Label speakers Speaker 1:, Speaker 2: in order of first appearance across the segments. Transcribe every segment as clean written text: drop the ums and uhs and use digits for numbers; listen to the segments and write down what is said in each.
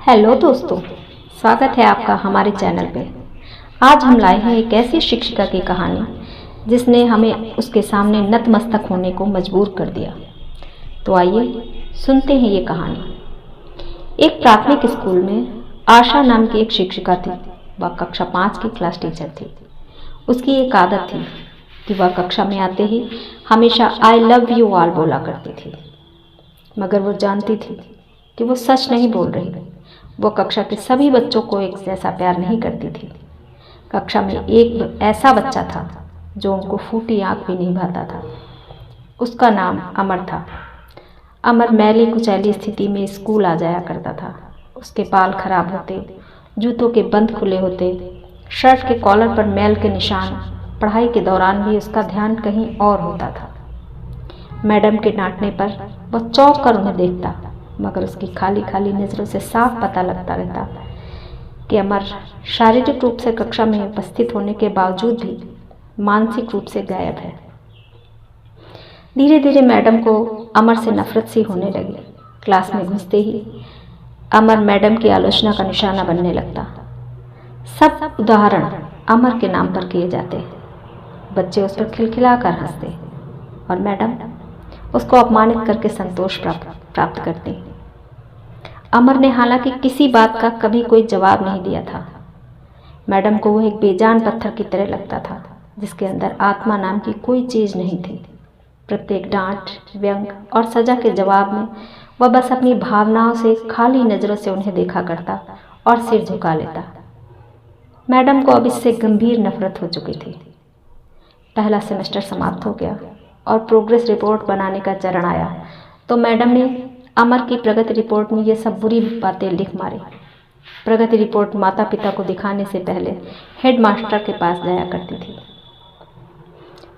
Speaker 1: Hello दोस्तों, स्वागत है आपका हमारे चैनल पे। आज हम लाए हैं एक ऐसी शिक्षिका की कहानी जिसने हमें उसके सामने नतमस्तक होने को मजबूर कर दिया। तो आइए सुनते हैं ये कहानी। एक प्राथमिक स्कूल में आशा नाम की एक शिक्षिका थी। वह कक्षा 5 की क्लास टीचर थी। उसकी एक आदत थी कि वह कक्षा में आते ही हमेशा आई लव यू ऑल बोला करती थी, मगर वो जानती थी कि वो सच नहीं बोल रही। वो कक्षा के सभी बच्चों को एक जैसा प्यार नहीं करती थी। कक्षा में एक ऐसा बच्चा था जो उनको फूटी आंख भी नहीं भाता था। उसका नाम अमर था। अमर मैली कुचैली स्थिति में स्कूल आ जाया करता था। उसके बाल खराब होते, जूतों के बंद खुले होते, शर्ट के कॉलर पर मैल के निशान। पढ़ाई के दौरान भी उसका ध्यान कहीं और होता था। मैडम के डांटने पर वह चौंक कर उन्हें देखता, मगर उसकी खाली खाली नज़रों से साफ पता लगता रहता कि अमर शारीरिक रूप से कक्षा में उपस्थित होने के बावजूद भी मानसिक रूप से गायब है। धीरे धीरे मैडम को अमर से नफरत सी होने लगी। क्लास में घुसते ही अमर मैडम की आलोचना का निशाना बनने लगता। सब उदाहरण अमर के नाम पर किए जाते। बच्चे उस पर खिलखिला कर हंसते और मैडम उसको अपमानित करके संतोष प्राप्त करती। अमर ने हालांकि किसी बात का कभी कोई जवाब नहीं दिया था। मैडम को वो एक बेजान पत्थर की तरह लगता था जिसके अंदर आत्मा नाम की कोई चीज़ नहीं थी। प्रत्येक डांट, व्यंग और सजा के जवाब में वह बस अपनी भावनाओं से खाली नज़रों से उन्हें देखा करता और सिर झुका लेता। मैडम को अब इससे गंभीर नफरत हो चुकी थी। पहला सेमेस्टर समाप्त हो गया और प्रोग्रेस रिपोर्ट बनाने का चरण आया तो मैडम ने अमर की प्रगति रिपोर्ट में ये सब बुरी बातें लिख मारी। प्रगति रिपोर्ट माता पिता को दिखाने से पहले हेडमास्टर के पास जाया करती थी।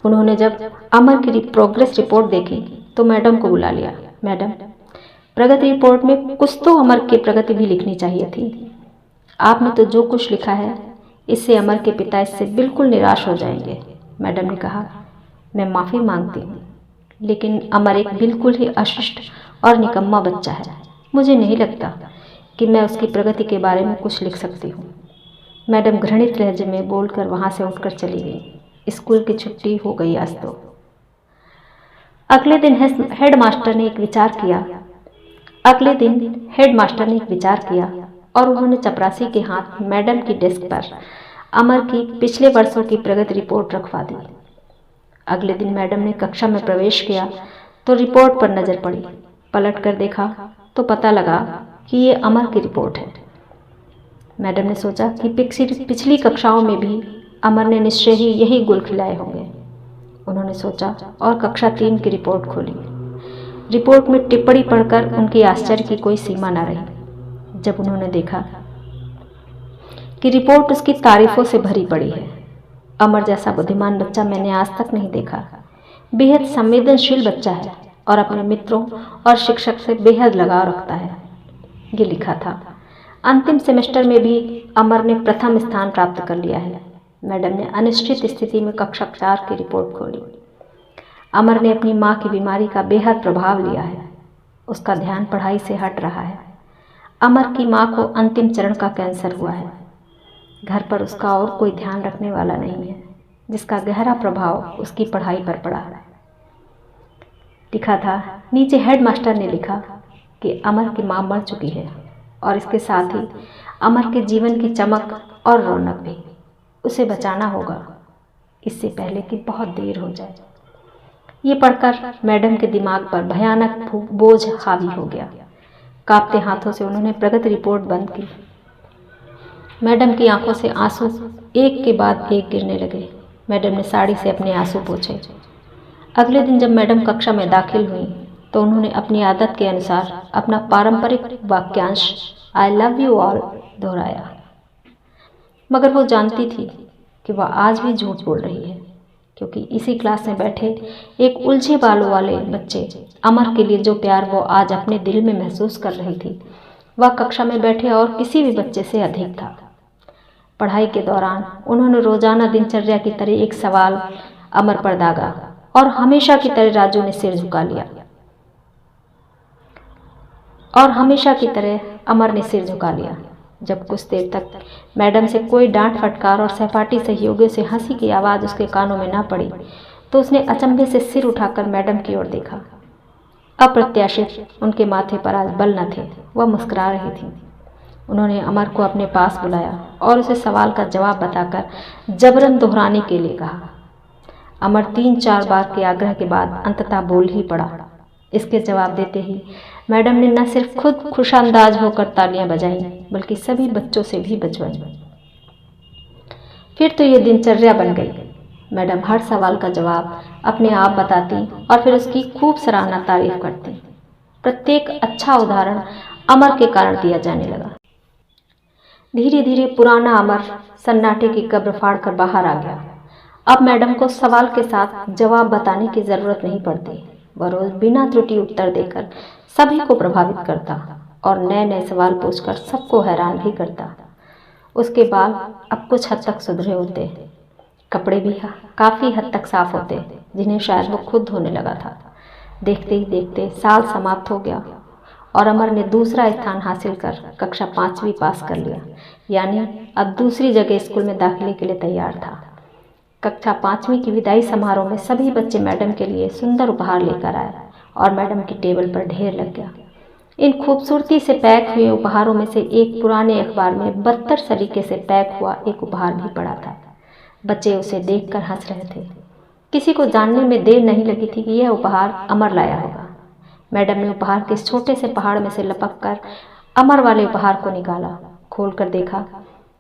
Speaker 1: उन्होंने जब अमर की प्रोग्रेस रिपोर्ट देखी तो मैडम को बुला लिया। मैडम, प्रगति रिपोर्ट में कुछ तो अमर की प्रगति भी लिखनी चाहिए थी। आपने तो जो कुछ लिखा है इससे अमर के पिता इससे बिल्कुल निराश हो जाएंगे। मैडम ने कहा, मैं माफ़ी मांगती हूँ, लेकिन अमर एक बिल्कुल ही अशिष्ट और निकम्मा बच्चा है। मुझे नहीं लगता कि मैं उसकी प्रगति के बारे में कुछ लिख सकती हूँ। मैडम घृणित लहजे में बोलकर वहाँ से उठकर चली गई। स्कूल की छुट्टी हो गई आज तो। अगले दिन हेडमास्टर ने एक विचार किया और उन्होंने चपरासी के हाथ मैडम की डेस्क पर अमर की पिछले वर्षों की प्रगति रिपोर्ट रखवा दी। अगले दिन मैडम ने कक्षा में प्रवेश किया तो रिपोर्ट पर नज़र पड़ी। पलट कर देखा तो पता लगा कि ये अमर की रिपोर्ट है। मैडम ने सोचा कि पिछली कक्षाओं में भी अमर ने निश्चय ही यही गुल खिलाए होंगे। उन्होंने सोचा और कक्षा 3 की रिपोर्ट खोली। रिपोर्ट में टिप्पणी पढ़कर उनकी आश्चर्य की कोई सीमा न रही जब उन्होंने देखा कि रिपोर्ट उसकी तारीफों से भरी पड़ी है। अमर जैसा बुद्धिमान बच्चा मैंने आज तक नहीं देखा। बेहद संवेदनशील बच्चा है और अपने मित्रों और शिक्षक से बेहद लगाव रखता है, ये लिखा था। अंतिम सेमेस्टर में भी अमर ने प्रथम स्थान प्राप्त कर लिया है। मैडम ने अनिश्चित स्थिति में कक्षा 4 की रिपोर्ट खोली। अमर ने अपनी माँ की बीमारी का बेहद प्रभाव लिया है। उसका ध्यान पढ़ाई से हट रहा है। अमर की माँ को अंतिम चरण का कैंसर हुआ है। घर पर उसका और कोई ध्यान रखने वाला नहीं है, जिसका गहरा प्रभाव उसकी पढ़ाई पर पड़ा है। लिखा था। नीचे हेडमास्टर ने लिखा कि अमर की माँ मर चुकी है और इसके साथ ही अमर के जीवन की चमक और रौनक भी। उसे बचाना होगा इससे पहले कि बहुत देर हो जाए। ये पढ़कर मैडम के दिमाग पर भयानक बोझ हावी हो गया। कांपते हाथों से उन्होंने प्रगति रिपोर्ट बंद की। मैडम की आंखों से आंसू एक के बाद एक गिरने लगे। मैडम ने साड़ी से अपने आंसू पोंछे। अगले दिन जब मैडम कक्षा में दाखिल हुई तो उन्होंने अपनी आदत के अनुसार अपना पारंपरिक वाक्यांश आई लव यू ऑल दोहराया, मगर वो जानती थी कि वह आज भी झूठ बोल रही है, क्योंकि इसी क्लास में बैठे एक उलझे बालों वाले बच्चे अमर के लिए जो प्यार वो आज अपने दिल में महसूस कर रही थी, वह कक्षा में बैठे और किसी भी बच्चे से अधिक था। पढ़ाई के दौरान उन्होंने रोजाना दिनचर्या की तरह एक सवाल अमर पर दागा और हमेशा की तरह राजू ने सिर झुका लिया और हमेशा की तरह अमर ने सिर झुका लिया। जब कुछ देर तक मैडम से कोई डांट फटकार और सहपाठी सहयोगियों से हंसी की आवाज़ उसके कानों में ना पड़ी तो उसने अचंभे से सिर उठाकर मैडम की ओर देखा। अप्रत्याशित उनके माथे पर आज बल न थे, वह मुस्कुरा रही थी। उन्होंने अमर को अपने पास बुलाया और उसे सवाल का जवाब बताकर जबरन दोहराने के लिए कहा। अमर 3-4 बार के आग्रह के बाद अंततः बोल ही पड़ा। इसके जवाब देते ही मैडम ने न सिर्फ खुद खुशांदाज होकर तालियां बजाईं बल्कि सभी बच्चों से भी बजवाई। फिर तो ये दिनचर्या बन गई। मैडम हर सवाल का जवाब अपने आप बताती और फिर उसकी खूब सराहना तारीफ करती। प्रत्येक अच्छा उदाहरण अमर के कारण दिया जाने लगा। धीरे धीरे पुराना अमर सन्नाटे की कब्र फाड़कर बाहर आ गया। अब मैडम को सवाल के साथ जवाब बताने की जरूरत नहीं पड़ती। वह रोज बिना त्रुटि उत्तर देकर सभी को प्रभावित करता और नए नए सवाल पूछकर सबको हैरान भी करता। उसके बाल अब कुछ हद तक सुधरे होते, कपड़े भी काफ़ी हद तक साफ होते, जिन्हें शायद वो खुद धोने लगा था। देखते ही देखते साल समाप्त हो गया और अमर ने दूसरा स्थान हासिल कर कक्षा 5वीं पास कर लिया, यानी अब दूसरी जगह स्कूल में दाखिले के लिए तैयार था। कक्षा 5वीं की विदाई समारोह में सभी बच्चे मैडम के लिए सुंदर उपहार लेकर आए और मैडम की टेबल पर ढेर लग गया। इन खूबसूरती से पैक हुए उपहारों में से एक पुराने अखबार में 72 तरीके से पैक हुआ एक उपहार भी पड़ा था। बच्चे उसे देखकर हंस रहे थे। किसी को जानने में देर नहीं लगी थी कि यह उपहार अमर लाया होगा। मैडम ने उपहार के छोटे से पहाड़ में से लपक कर अमर वाले उपहार को निकाला। खोल कर देखा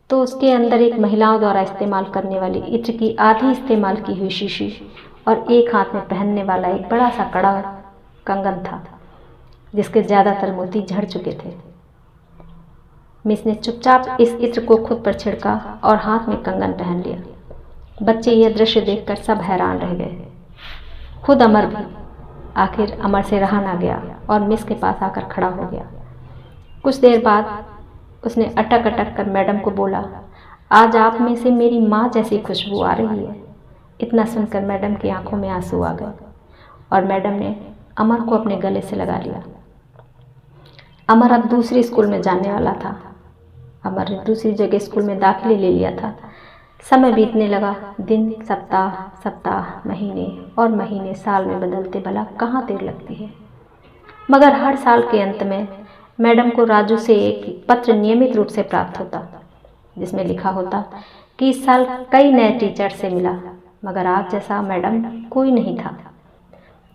Speaker 1: तो उसके अंदर एक महिलाओं द्वारा इस्तेमाल करने वाली इत्र की आधी इस्तेमाल की हुई शीशी और एक हाथ में पहनने वाला एक बड़ा सा कड़ा कंगन था, जिसके ज़्यादातर मोती झड़ चुके थे। मिस ने चुपचाप इस इत्र को खुद पर छिड़का और हाथ में कंगन पहन लिया। बच्चे यह दृश्य देखकर सब हैरान रह गए, खुद अमर भी। आखिर अमर से रहा ना गया और मिस के पास आकर खड़ा हो गया। कुछ देर बाद उसने अटक अटक कर मैडम को बोला, आज आप में से मेरी माँ जैसी खुशबू आ रही है। इतना सुनकर मैडम की आंखों में आंसू आ गए और मैडम ने अमर को अपने गले से लगा लिया। अमर अब दूसरी स्कूल में जाने वाला था। अमर ने दूसरी जगह स्कूल में दाखिले ले लिया था। समय बीतने लगा। दिन सप्ताह महीने और महीने साल में बदलते भला कहाँ देर लगती है। मगर हर साल के अंत में मैडम को राजू से एक पत्र नियमित रूप से प्राप्त होता, जिसमें लिखा होता कि इस साल कई नए टीचर से मिला, मगर आप जैसा मैडम कोई नहीं था।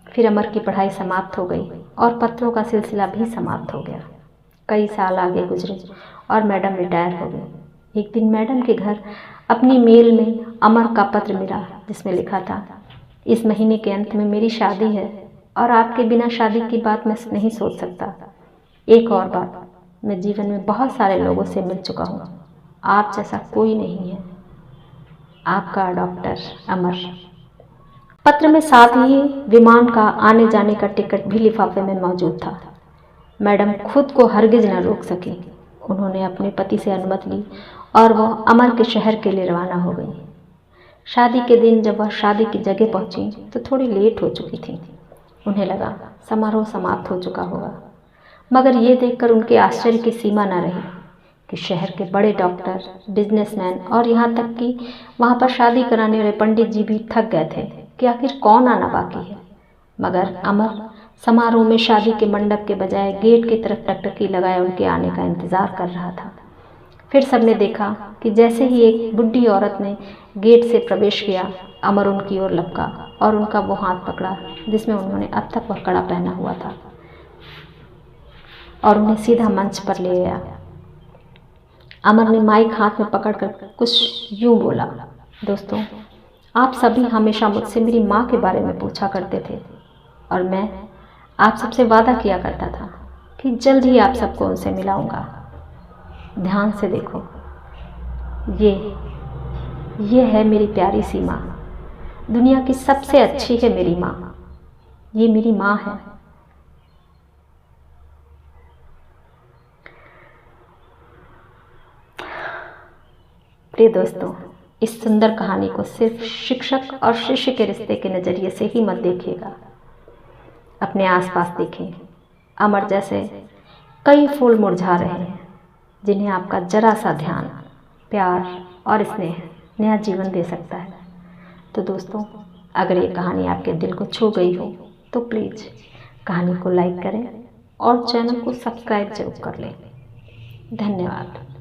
Speaker 1: फिर अमर की पढ़ाई समाप्त हो गई और पत्रों का सिलसिला भी समाप्त हो गया। कई साल आगे गुजरे और मैडम रिटायर हो गई। एक दिन मैडम के घर अपनी मेल में अमर का पत्र मिला, जिसमें लिखा था, इस महीने के अंत में मेरी शादी है और आपके बिना शादी की बात मैं नहीं सोच सकता। एक और बात, मैं जीवन में बहुत सारे लोगों से मिल चुका हूँ, आप जैसा कोई नहीं है। आपका डॉक्टर अमर। पत्र में साथ ही विमान का आने जाने का टिकट भी लिफाफे में मौजूद था। मैडम खुद को हरगिज न रोक सकी। उन्होंने अपने पति से अनुमति ली और वह अमर के शहर के लिए रवाना हो गई। शादी के दिन जब वह शादी की जगह पहुंची तो थोड़ी लेट हो चुकी थी। उन्हें लगा समारोह समाप्त हो चुका होगा, मगर ये देखकर उनके आश्चर्य की सीमा न रही कि शहर के बड़े डॉक्टर, बिजनेसमैन और यहाँ तक कि वहाँ पर शादी कराने वाले पंडित जी भी थक गए थे कि आखिर कौन आना बाकी है। मगर अमर समारोह में शादी के मंडप के बजाय गेट की तरफ टकटकी लगाए उनके आने का इंतजार कर रहा था। फिर सबने देखा कि जैसे ही एक बुढ़ी औरत ने गेट से प्रवेश किया, अमर उनकी ओर लपका और उनका वो हाथ पकड़ा जिसमें उन्होंने अब तक वह कड़ा पहना हुआ था और उन्हें सीधा मंच पर ले गया। अमर ने माइक हाथ में पकड़कर कुछ यूं बोला, दोस्तों, आप सभी हमेशा मुझसे मेरी माँ के बारे में पूछा करते थे और मैं आप सबसे वादा किया करता था कि जल्द ही आप सबको उनसे मिलाऊंगा। ध्यान से देखो, ये है मेरी प्यारी सी माँ। दुनिया की सबसे अच्छी है मेरी माँ। ये मेरी माँ है। प्रिय दोस्तों, इस सुंदर कहानी को सिर्फ शिक्षक और शिष्य के रिश्ते के नज़रिए से ही मत देखिएगा। अपने आसपास देखें। अमर जैसे कई फूल मुरझा रहे हैं जिन्हें आपका जरा सा ध्यान, प्यार और स्नेह नया जीवन दे सकता है। तो दोस्तों, अगर ये कहानी आपके दिल को छू गई हो तो प्लीज़ कहानी को लाइक करें और चैनल को सब्सक्राइब जरूर कर लें। धन्यवाद।